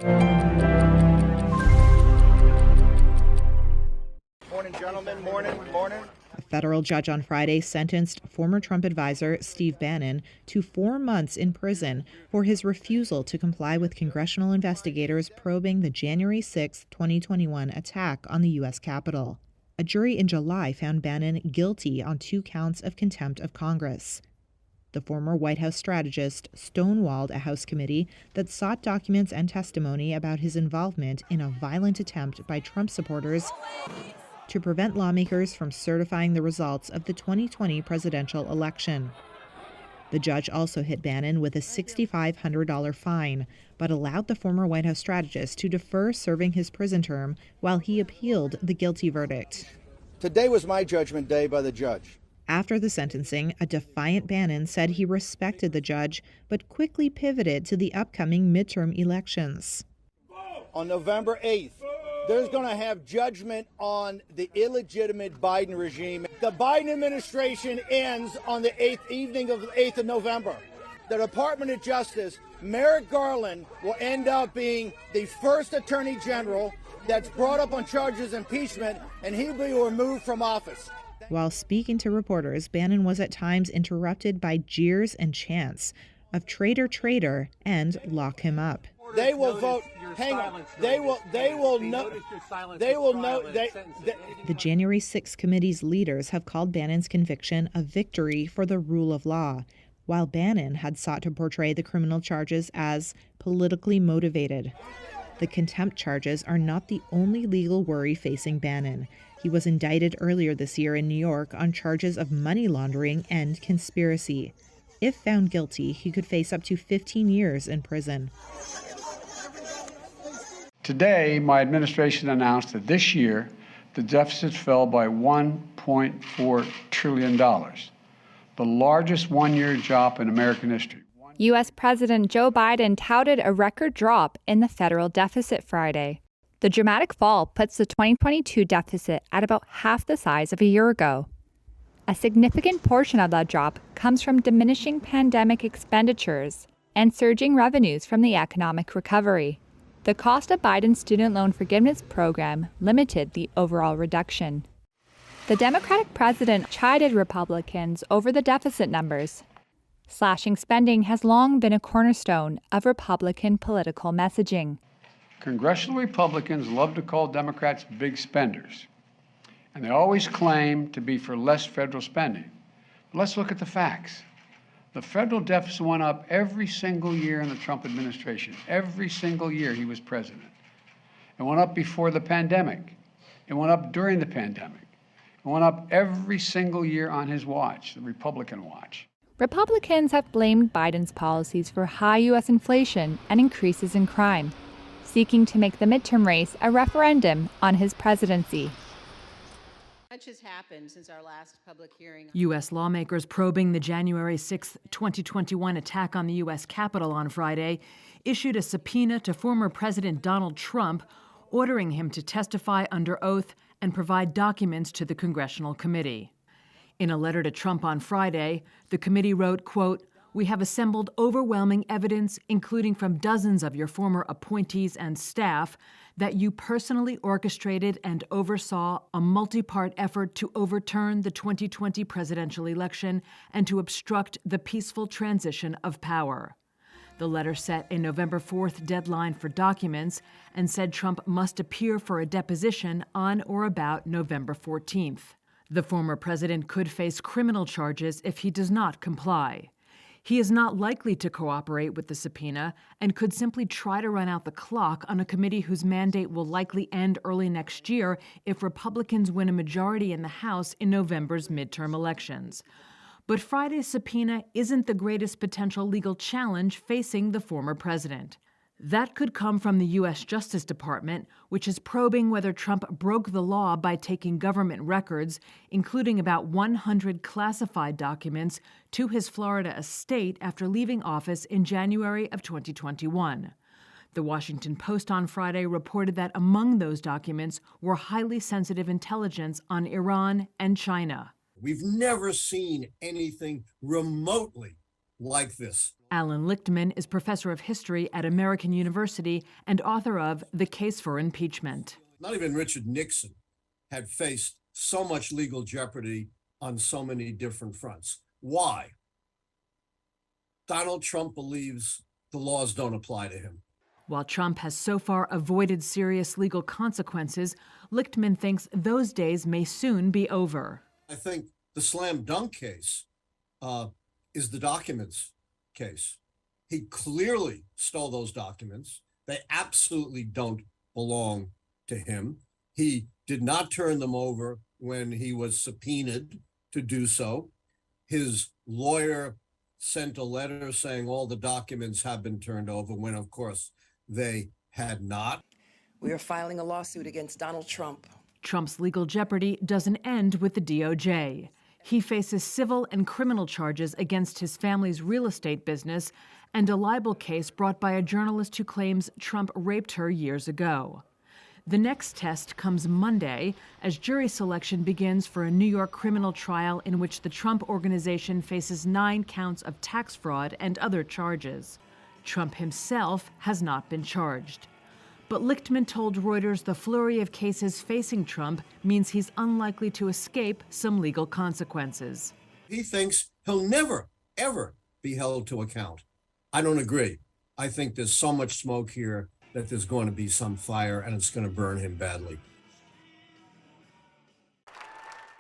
Morning, gentlemen. Morning. A federal judge on Friday sentenced former Trump advisor Steve Bannon to 4 months in prison for his refusal to comply with congressional investigators probing the January 6, 2021 attack on the U.S. Capitol. A jury in July found Bannon guilty on 2 counts of contempt of Congress. The former White House strategist stonewalled a House committee that sought documents and testimony about his involvement in a violent attempt by Trump supporters to prevent lawmakers from certifying the results of the 2020 presidential election. The judge also hit Bannon with a $6,500 fine, but allowed the former White House strategist to defer serving his prison term while he appealed the guilty verdict. Today was my judgment day by the judge. After the sentencing, a defiant Bannon said he respected the judge, but quickly pivoted to the upcoming midterm elections. On November 8th, there's going to have judgment on the illegitimate Biden regime. The Biden administration ends on the 8th evening of the 8th of November. The Department of Justice, Merrick Garland, will end up being the first attorney general that's brought up on charges of impeachment, and he'll be removed from office. While speaking to reporters, Bannon was at times interrupted by jeers and chants of traitor, traitor, and lock him up. They will vote. Hang on. They will know. The January 6 committee's leaders have called Bannon's conviction a victory for the rule of law, while Bannon had sought to portray the criminal charges as politically motivated. The contempt charges are not the only legal worry facing Bannon. He was indicted earlier this year in New York on charges of money laundering and conspiracy. If found guilty, he could face up to 15 years in prison. Today, my administration announced that this year, the deficit fell by $1.4 trillion, the largest one-year drop in American history. U.S. President Joe Biden touted a record drop in the federal deficit Friday. The dramatic fall puts the 2022 deficit at about half the size of a year ago. A significant portion of that drop comes from diminishing pandemic expenditures and surging revenues from the economic recovery. The cost of Biden's student loan forgiveness program limited the overall reduction. The Democratic president chided Republicans over the deficit numbers. Slashing spending has long been a cornerstone of Republican political messaging. Congressional Republicans love to call Democrats big spenders, and they always claim to be for less federal spending. But let's look at the facts. The federal deficit went up every single year in the Trump administration, every single year he was president. It went up before the pandemic. It went up during the pandemic. It went up every single year on his watch, the Republican watch. Republicans have blamed Biden's policies for high U.S. inflation and increases in crime, seeking to make the midterm race a referendum on his presidency. Much has happened since our last public hearing. U.S. lawmakers probing the January 6, 2021 attack on the U.S. Capitol on Friday issued a subpoena to former President Donald Trump, ordering him to testify under oath and provide documents to the congressional committee. In a letter to Trump on Friday, the committee wrote, quote, "We have assembled overwhelming evidence, including from dozens of your former appointees and staff, that you personally orchestrated and oversaw a multi-part effort to overturn the 2020 presidential election and to obstruct the peaceful transition of power." The letter set a November 4th deadline for documents and said Trump must appear for a deposition on or about November 14th. The former president could face criminal charges if he does not comply. He is not likely to cooperate with the subpoena and could simply try to run out the clock on a committee whose mandate will likely end early next year if Republicans win a majority in the House in November's midterm elections. But Friday's subpoena isn't the greatest potential legal challenge facing the former president. That could come from the U.S. Justice Department, which is probing whether Trump broke the law by taking government records, including about 100 classified documents, to his Florida estate after leaving office in January of 2021. The Washington Post on Friday reported that among those documents were highly sensitive intelligence on Iran and China. We've never seen anything remotely like this. Alan Lichtman is professor of history at American University and author of The Case for Impeachment. Not even Richard Nixon had faced so much legal jeopardy on so many different fronts. Why? Donald Trump believes the laws don't apply to him. While Trump has so far avoided serious legal consequences, Lichtman thinks those days may soon be over. I think the slam dunk case is the documents case. He clearly stole those documents. They absolutely don't belong to him. He did not turn them over when he was subpoenaed to do so. His lawyer sent a letter saying all the documents have been turned over, when of course they had not. We are filing a lawsuit against Donald Trump. Trump's legal jeopardy doesn't end with the DOJ. He faces civil and criminal charges against his family's real estate business and a libel case brought by a journalist who claims Trump raped her years ago. The next test comes Monday as jury selection begins for a New York criminal trial in which the Trump Organization faces 9 counts of tax fraud and other charges. Trump himself has not been charged. But Lichtman told Reuters the flurry of cases facing Trump means he's unlikely to escape some legal consequences. He thinks he'll never, ever be held to account. I don't agree. I think there's so much smoke here that there's going to be some fire and it's going to burn him badly.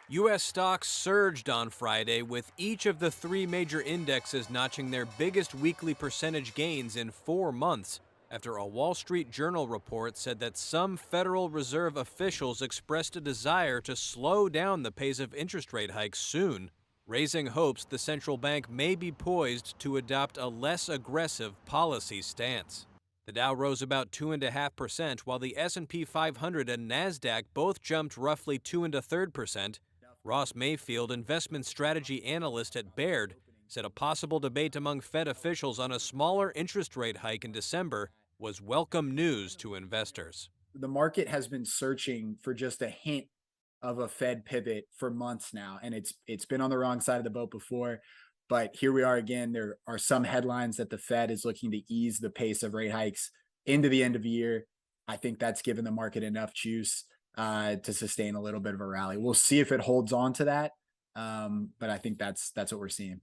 U.S. stocks surged on Friday, with each of the 3 major indexes notching their biggest weekly percentage gains in 4 months, after a Wall Street Journal report said that some Federal Reserve officials expressed a desire to slow down the pace of interest rate hikes soon, raising hopes the central bank may be poised to adopt a less aggressive policy stance. The Dow rose about 2.5%, while the S&P 500 and NASDAQ both jumped roughly 2 1/3%. Ross Mayfield, investment strategy analyst at Baird, said a possible debate among Fed officials on a smaller interest rate hike in December was welcome news to investors. The market has been searching for just a hint of a Fed pivot for months now, and it's been on the wrong side of the boat before. But here we are again. There are some headlines that the Fed is looking to ease the pace of rate hikes into the end of the year. I think that's given the market enough juice to sustain a little bit of a rally. We'll see if it holds on to that, but I think that's what we're seeing.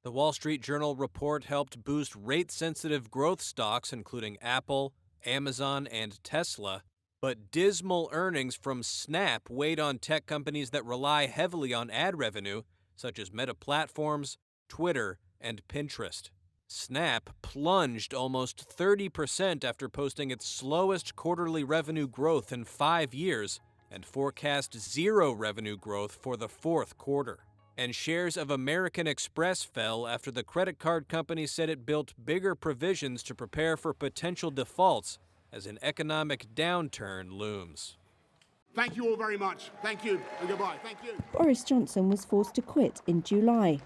The Wall Street Journal report helped boost rate-sensitive growth stocks, including Apple, Amazon, and Tesla. But dismal earnings from Snap weighed on tech companies that rely heavily on ad revenue, such as Meta Platforms, Twitter, and Pinterest. Snap plunged almost 30% after posting its slowest quarterly revenue growth in 5 years and forecast 0 revenue growth for the 4th quarter. And shares of American Express fell after the credit card company said it built bigger provisions to prepare for potential defaults as an economic downturn looms. Thank you all very much. Thank you and goodbye. Thank you. Boris Johnson was forced to quit in July.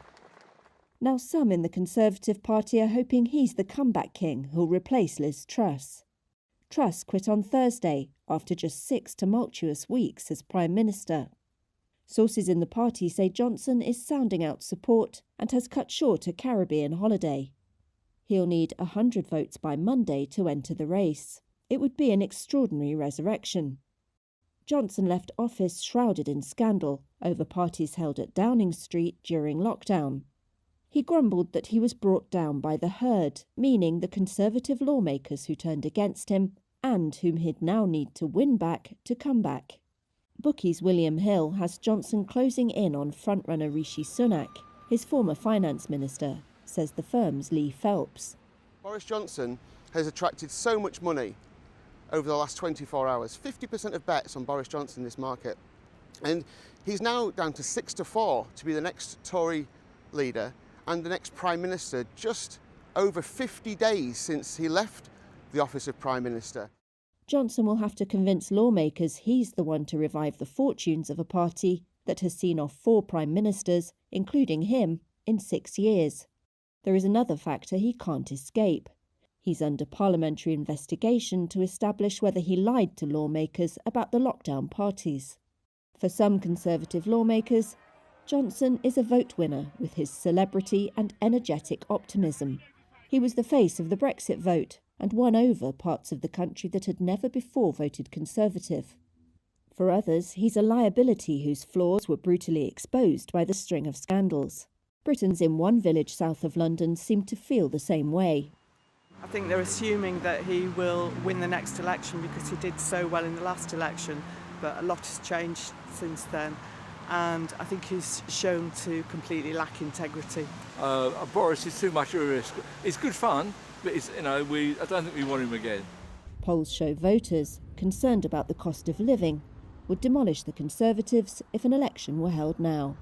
Now some in the Conservative Party are hoping he's the comeback king who'll replace Liz Truss. Truss quit on Thursday after just 6 tumultuous weeks as Prime Minister. Sources in the party say Johnson is sounding out support and has cut short a Caribbean holiday. He'll need 100 votes by Monday to enter the race. It would be an extraordinary resurrection. Johnson left office shrouded in scandal over parties held at Downing Street during lockdown. He grumbled that he was brought down by the herd, meaning the Conservative lawmakers who turned against him and whom he'd now need to win back to come back. Bookies' William Hill has Johnson closing in on frontrunner Rishi Sunak. His former finance minister, says the firm's Lee Phelps. Boris Johnson has attracted so much money over the last 24 hours. 50% of bets on Boris Johnson in this market. And he's now down to 6-4 to be the next Tory leader and the next Prime Minister, just over 50 days since he left the office of Prime Minister. Johnson will have to convince lawmakers he's the one to revive the fortunes of a party that has seen off 4 prime ministers, including him, in 6 years. There is another factor he can't escape. He's under parliamentary investigation to establish whether he lied to lawmakers about the lockdown parties. For some Conservative lawmakers, Johnson is a vote winner with his celebrity and energetic optimism. He was the face of the Brexit vote and won over parts of the country that had never before voted Conservative. For others, he's a liability whose flaws were brutally exposed by the string of scandals. Britons in one village south of London seem to feel the same way. I think they're assuming that he will win the next election because he did so well in the last election, but a lot has changed since then, and I think he's shown to completely lack integrity. Boris is too much of a risk. It's good fun, but I don't think we want him again. Polls show voters, concerned about the cost of living, would demolish the Conservatives if an election were held now.